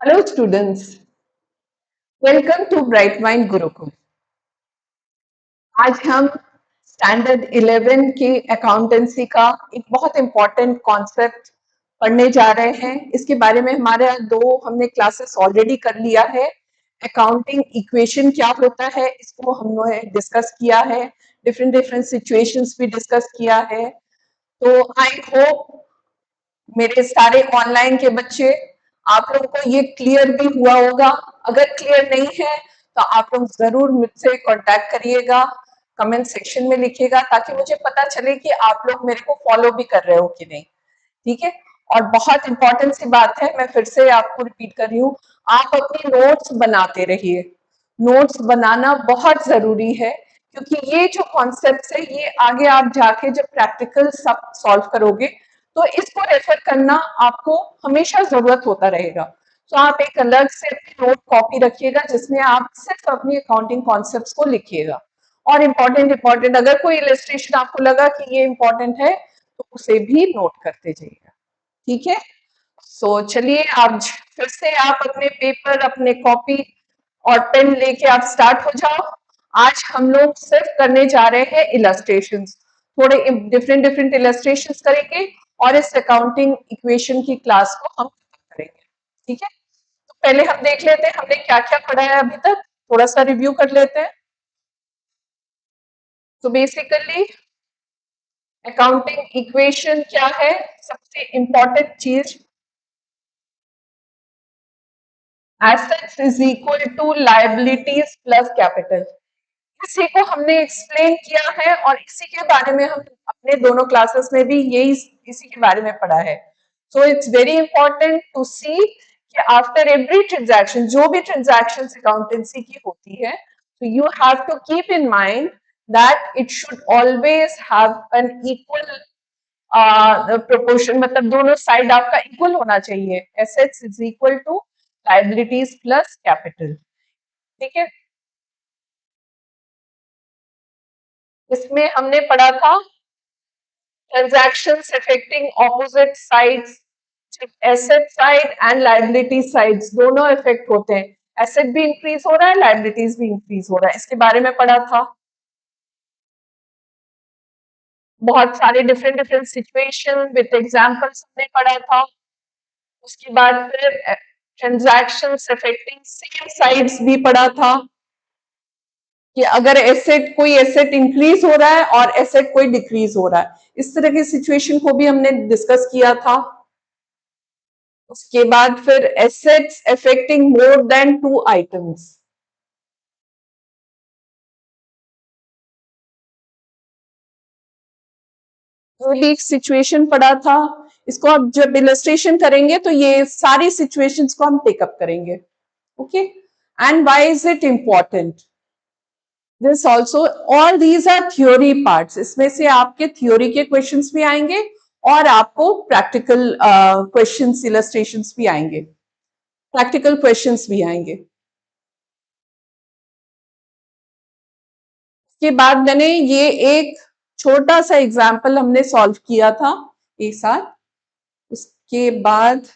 Hello students, welcome to Bright Mind Gurukul. आज हम standard 11 की अकाउंटेंसी का एक बहुत इंपॉर्टेंट कॉन्सेप्ट पढ़ने जा रहे हैं। इसके बारे में हमारे यहाँ दो हमने क्लासेस ऑलरेडी कर लिया है। अकाउंटिंग इक्वेशन क्या होता है इसको हमने डिस्कस किया है, डिफरेंट डिफरेंट सिचुएशंस भी डिस्कस किया है। तो आई होप मेरे सारे ऑनलाइन के बच्चे, आप लोगों को ये क्लियर भी हुआ होगा। अगर क्लियर नहीं है तो आप लोग जरूर मुझसे कांटेक्ट करिएगा, कमेंट सेक्शन में लिखिएगा, ताकि मुझे पता चले कि आप लोग मेरे को फॉलो भी कर रहे हो कि नहीं। ठीक है। और बहुत इंपॉर्टेंट सी बात है, मैं फिर से आपको रिपीट कर रही हूँ, आप अपने नोट्स बनाते रहिए। नोट्स बनाना बहुत जरूरी है, क्योंकि ये जो कॉन्सेप्ट है ये आगे आप जाके जब प्रैक्टिकल सब सॉल्व करोगे तो इसको रेफर करना आपको हमेशा जरूरत होता रहेगा। तो आप एक अलग से अपनी नोट कॉपी रखिएगा जिसमें आप सिर्फ अपनी अकाउंटिंग कॉन्सेप्ट्स को लिखिएगा। और इम्पोर्टेंट इम्पोर्टेंट अगर कोई इलस्ट्रेशन आपको लगा कि ये इम्पोर्टेंट है तो उसे भी नोट करते जाइएगा। ठीक है। सो चलिए, आप फिर से आप अपने पेपर, अपने कॉपी और पेन लेके आप स्टार्ट हो जाओ। आज हम लोग सिर्फ करने जा रहे हैं इलस्ट्रेशंस, थोड़े डिफरेंट डिफरेंट इलस्ट्रेशंस करेंगे और इस अकाउंटिंग इक्वेशन की क्लास को हम खत्म करेंगे। ठीक है। तो पहले हम देख लेते हैं हमने क्या क्या पढ़ा है अभी तक, थोड़ा सा रिव्यू कर लेते हैं। तो बेसिकली अकाउंटिंग इक्वेशन क्या है, सबसे इंपॉर्टेंट चीज, assets is equal to liabilities plus capital. इसी को हमने एक्सप्लेन किया है और इसी के बारे में हम अपने दोनों क्लासेस में भी यही इसी के बारे में पढ़ा है। So it's very important to see कि आफ्टर एवरी ट्रांजैक्शन, जो भी ट्रांजैक्शन अकाउंटेंसी की होती है, तो you have to keep in mind that it should always have an equal proportion, मतलब दोनों साइड आपका इक्वल होना चाहिए। Assets is equal to liabilities plus capital. ठीक है। इसमें हमने पढ़ा था transactions affecting opposite sides, asset side and liability sides दोनों इफेक्ट होते हैं। एसेट भी इंक्रीज हो रहा है, लाइबिलिटीज भी इंक्रीज हो रहा है, इसके बारे में पढ़ा था। बहुत सारे different different situation with examples हमने पढ़ा था। उसके बाद फिर ट्रांजैक्शंस अफेक्टिंग सेम साइड्स भी पढ़ा था, कि अगर एसेट, कोई एसेट इंक्रीज हो रहा है और एसेट कोई डिक्रीज हो रहा है, इस तरह की सिचुएशन को भी हमने डिस्कस किया था। उसके बाद फिर assets affecting more than two items, वो भी एक सिचुएशन पड़ा था। इसको आप जब इलस्ट्रेशन करेंगे तो ये सारी सिचुएशंस को हम टेकअप करेंगे। Okay. And why is it important, this also, all these are theory parts, इसमें से आपके थ्योरी के क्वेश्चंस भी आएंगे और आपको प्रैक्टिकल क्वेश्चंस, इलस्ट्रेशंस भी आएंगे, प्रैक्टिकल क्वेश्चंस भी आएंगे। के बाद मैंने ये एक छोटा सा एग्जाम्पल हमने सॉल्व किया था एक साथ। उसके बाद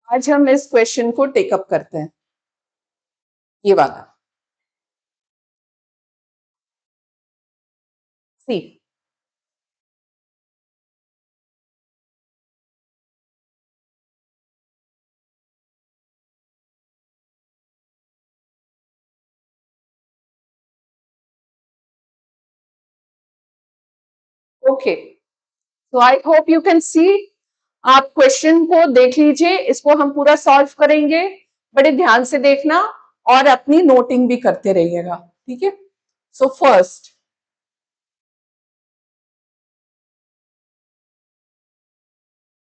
आज हम इस क्वेश्चन को टेकअप करते हैं, ये वाला। सी, ओके, तो I hope you can see. आप क्वेश्चन को देख लीजिए, इसको हम पूरा सॉल्व करेंगे, बड़े ध्यान से देखना और अपनी नोटिंग भी करते रहिएगा। ठीक है। So first,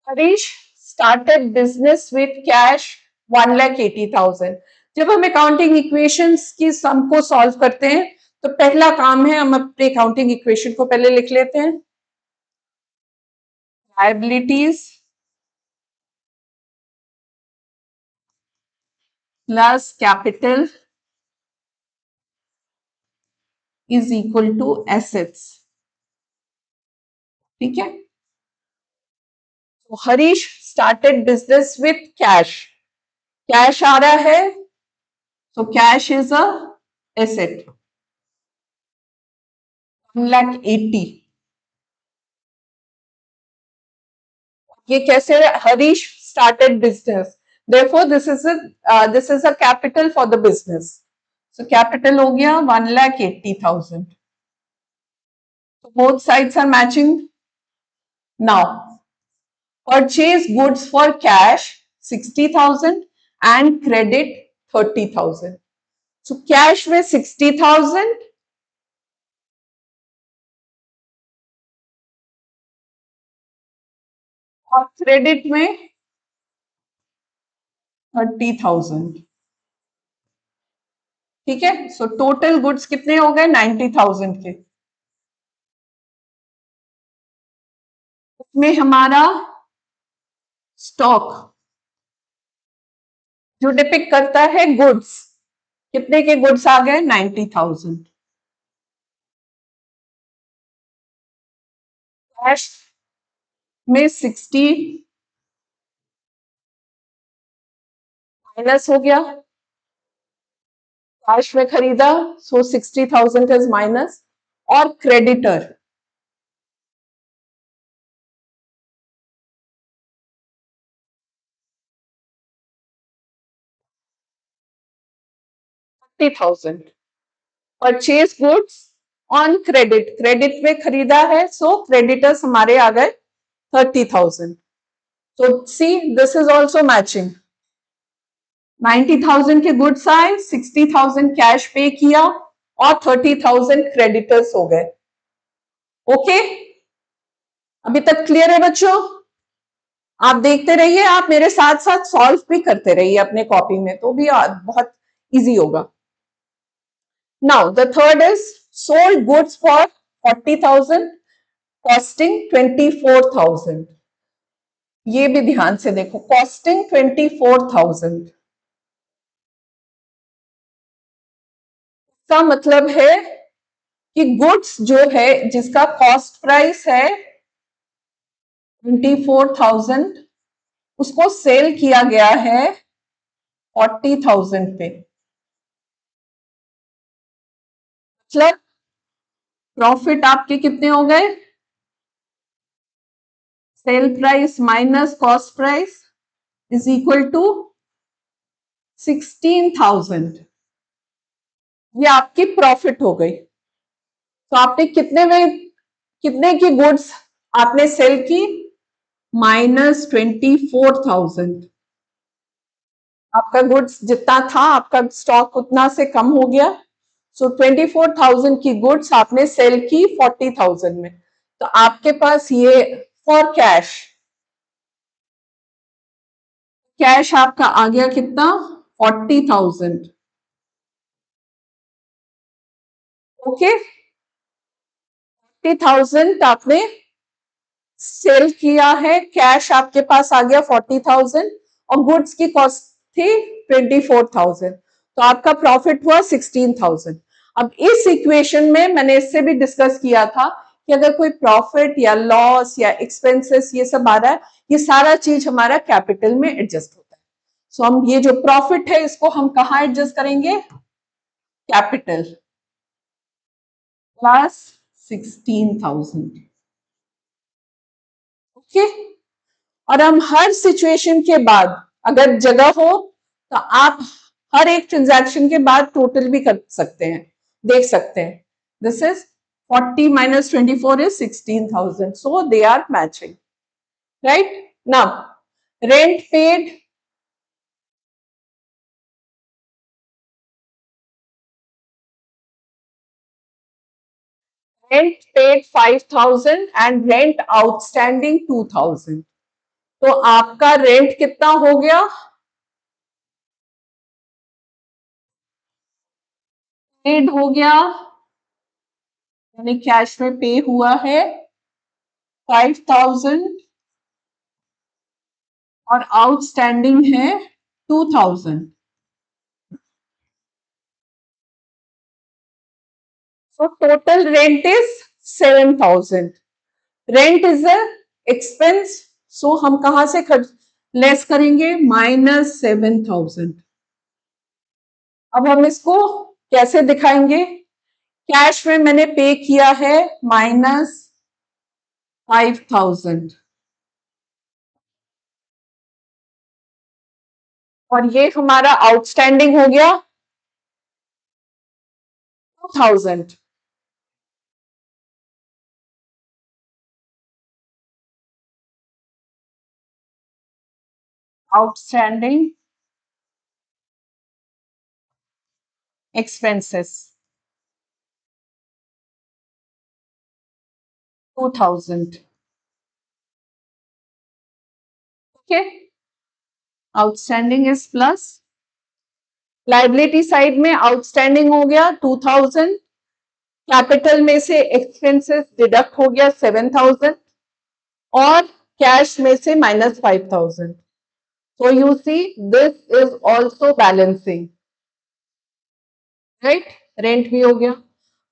Harish started business with cash 1,80,000। जब हम अकाउंटिंग इक्वेशंस की सम को सॉल्व करते हैं तो पहला काम है, हम अपने अकाउंटिंग इक्वेशन को पहले लिख लेते हैं। Liabilities plus capital is equal to assets. ठीक है। तो Harish started business with cash, cash आ रहा है, so cash is a asset, 1,80,000। ये कैसे? Harish started business, therefore this is a capital for the business, so capital हो गया 1,80,000। so both sides are matching। now purchase goods for cash 60,000 and credit 30,000। so cash में 60,000 और credit में 30,000। ठीक है, so total goods कितने हो गए? 90,000 के। उसमें हमारा स्टॉक जो डिपिक्ट करता है गुड्स, कितने के गुड्स आ गए? 90,000। कैश में 60 माइनस हो गया, कैश में खरीदा, सो 60,000 इज माइनस, और creditor 30,000। Purchase goods on credit, credit में खरीदा है, सो क्रेडिटर्स हमारे आ गए 30,000। so see this is also matching। 90,000 के गुड्स आए, 60,000 कैश पे किया और 30,000 क्रेडिटर्स हो गए। ओके, अभी तक क्लियर है बच्चों? आप देखते रहिए, आप मेरे साथ साथ सॉल्व भी करते रहिए अपने कॉपी में, तो भी बहुत इजी होगा। Now the third is sold goods for 40,000 costing 24,000। ये भी ध्यान से देखो, कॉस्टिंग 24,000 का मतलब है कि गुड्स जो है जिसका कॉस्ट प्राइस है 24,000, उसको सेल किया गया है 40,000 पे। मतलब प्रॉफिट आपके कितने हो गए? Sale price minus cost price is equal to 16,000। ये आपकी प्रॉफिट हो गई। तो आपने कितने की गुड्स आपने सेल की? -24,000। आपका गुड्स जितना था, आपका स्टॉक उतना से कम हो गया, सो 24,000 की गुड्स आपने सेल की 40,000 में। तो आपके पास ये फॉर कैश, कैश आपका आ गया कितना? 40,000। ओके, 40,000 आपने सेल किया है, कैश आपके पास आ गया 40,000 और गुड्स की कॉस्ट थी 24,000, तो आपका प्रॉफिट हुआ 16,000। अब इस इक्वेशन में मैंने इससे भी डिस्कस किया था कि अगर कोई प्रॉफिट या लॉस या एक्सपेंसेस ये सब आ रहा है, ये सारा चीज हमारा कैपिटल में एडजस्ट होता है। सो हम ये जो प्रॉफिट है इसको हम कहाँ एडजस्ट करेंगे? Capital plus 16,000। ओके, और हम हर सिचुएशन के बाद अगर जगह हो तो आप हर एक ट्रांजैक्शन के बाद टोटल भी कर सकते हैं, देख सकते हैं। This is 40 minus 24 is 16,000, so they are matching, right? Now rent paid, rent paid 5,000 and rent outstanding 2,000। तो आपका रेंट कितना हो गया? पेड हो गया, यानी कैश में पे हुआ है 5,000 और आउटस्टैंडिंग है 2,000। So total rent is 7,000। Rent is a expense सो हम कहाँ से लेस करेंगे? -7,000। अब हम इसको कैसे दिखाएंगे? कैश में मैंने पे किया है -5,000 और ये हमारा आउटस्टैंडिंग हो गया 2,000। Outstanding expenses 2,000। Okay, outstanding is plus, liability side में आउटस्टैंडिंग हो गया 2,000, कैपिटल में से एक्सपेंसेस डिडक्ट हो गया 7,000 और कैश में से -5,000। So you see, this is also balancing, right? Rent भी हो गया।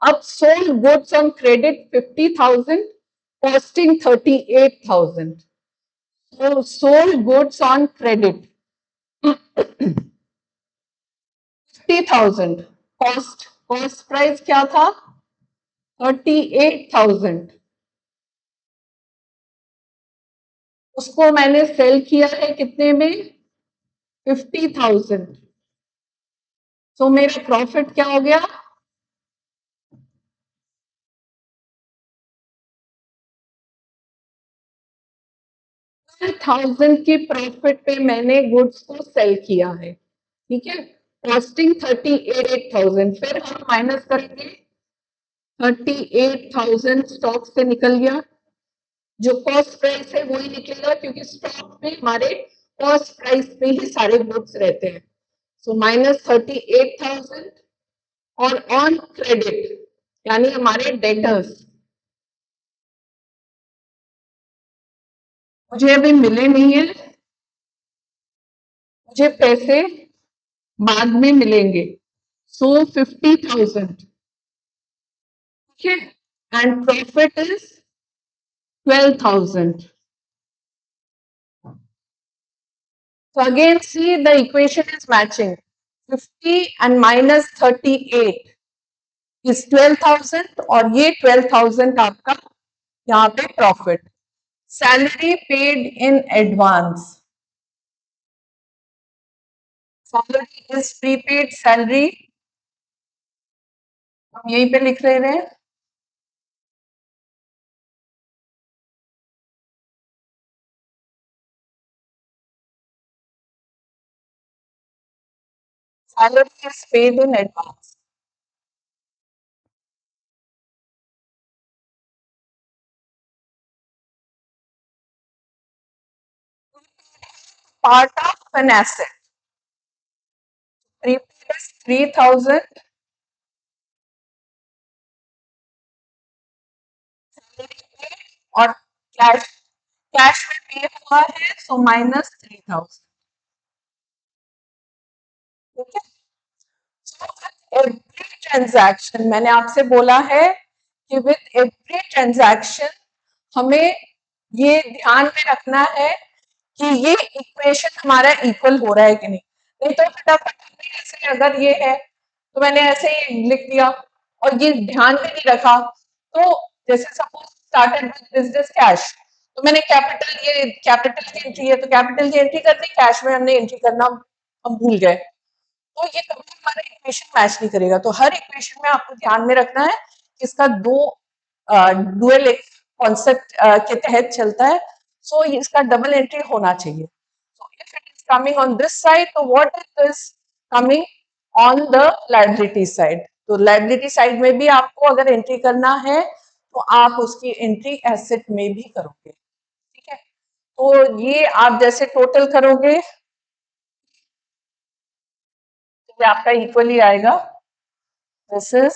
अब sold goods on credit 50,000, costing 38,000। So sold goods on credit 50,000, cost price क्या था? 38,000। उसको मैंने सेल किया है कितने में? 50,000। तो मेरा प्रॉफिट क्या हो गया? 1,000 की प्रॉफिट पे मैंने गुड्स को सेल किया है, ठीक है। कॉस्टिंग 38,000, फिर हम माइनस करेंगे 38,000 स्टॉक से निकल गया, जो कॉस्ट प्राइस है वही निकलेगा क्योंकि स्टॉक में हमारे कॉस्ट प्राइस पे ही सारे गुड्स रहते हैं। सो -38,000 और ऑन क्रेडिट यानी हमारे डेटर्स मुझे अभी मिले नहीं है, मुझे पैसे बाद में मिलेंगे। सो 50,000, ठीक है, and profit is 12,000। So again, see the equation is matching. 50 and -38 is 12,000 और ये 12,000 आपका यहाँ पे profit. Salary paid in advance, salary is prepaid salary, हम यहीं पे लिख रहे हैं। Salary is paid in advance. Part of an asset, prepaid is 3,000, और कैश, कैश में पे हुआ है सो -3,000, ठीक है। एवरी ट्रांजैक्शन, मैंने आपसे बोला है कि विद एवरी ट्रांजैक्शन हमें ये ध्यान में रखना है कि ये इक्वेशन हमारा इक्वल हो रहा है कि नहीं। नहीं तो फटाफट हमने ऐसे अगर ये है तो मैंने ऐसे ही लिख दिया और ये ध्यान में नहीं रखा, तो जैसे suppose started with business cash, तो मैंने कैपिटल, ये कैपिटल की एंट्री है तो कैपिटल की एंट्री कर दी, कैश में हमने एंट्री करना हम भूल गए, तो ये कभी हमारा इक्वेशन मैच नहीं करेगा। तो हर इक्वेशन में आपको ध्यान में रखना है कि इसका दो डुअल कॉन्सेप्ट के तहत चलता है, सो इसका डबल एंट्री होना चाहिए। So if it is coming on this side, तो what is this coming on the liability side? तो liability side में भी आपको अगर एंट्री करना है तो आप उसकी एंट्री एसेट में भी करोगे, ठीक है। तो ये आप जैसे टोटल करोगे तो ये आपका इक्वली आएगा। This is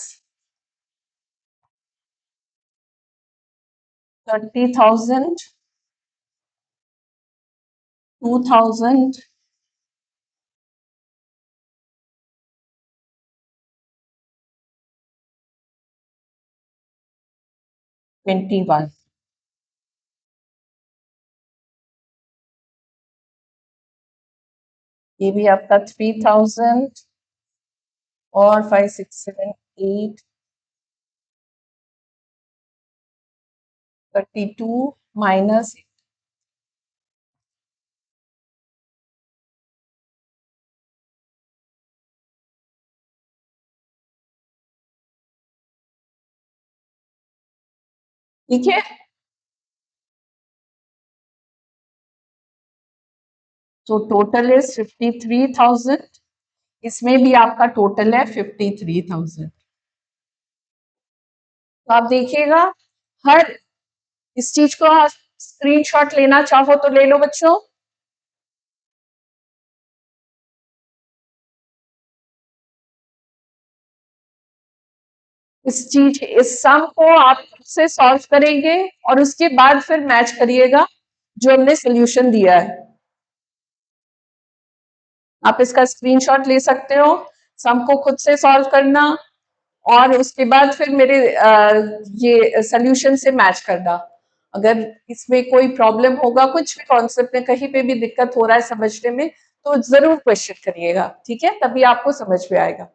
30,000, 2,000, 21। ये भी आपका 3000 और 5 6 7 8 32 माइनस, ठीक है। तो टोटल इज 53,000, इसमें भी आपका टोटल है 53,000। तो आप देखिएगा, हर इस चीज को स्क्रीनशॉट लेना चाहो तो ले लो बच्चों। इस सम को आप खुद से सॉल्व करेंगे और उसके बाद फिर मैच करिएगा जो हमने सोल्यूशन दिया है। आप इसका स्क्रीनशॉट ले सकते हो, सम को खुद से सॉल्व करना और उसके बाद फिर मेरे ये सोल्यूशन से मैच करना। अगर इसमें कोई प्रॉब्लम होगा, कुछ भी कॉन्सेप्ट में कहीं पे भी दिक्कत हो रहा है समझने में, तो जरूर क्वेश्चन करिएगा, ठीक है, तभी आपको समझ में आएगा।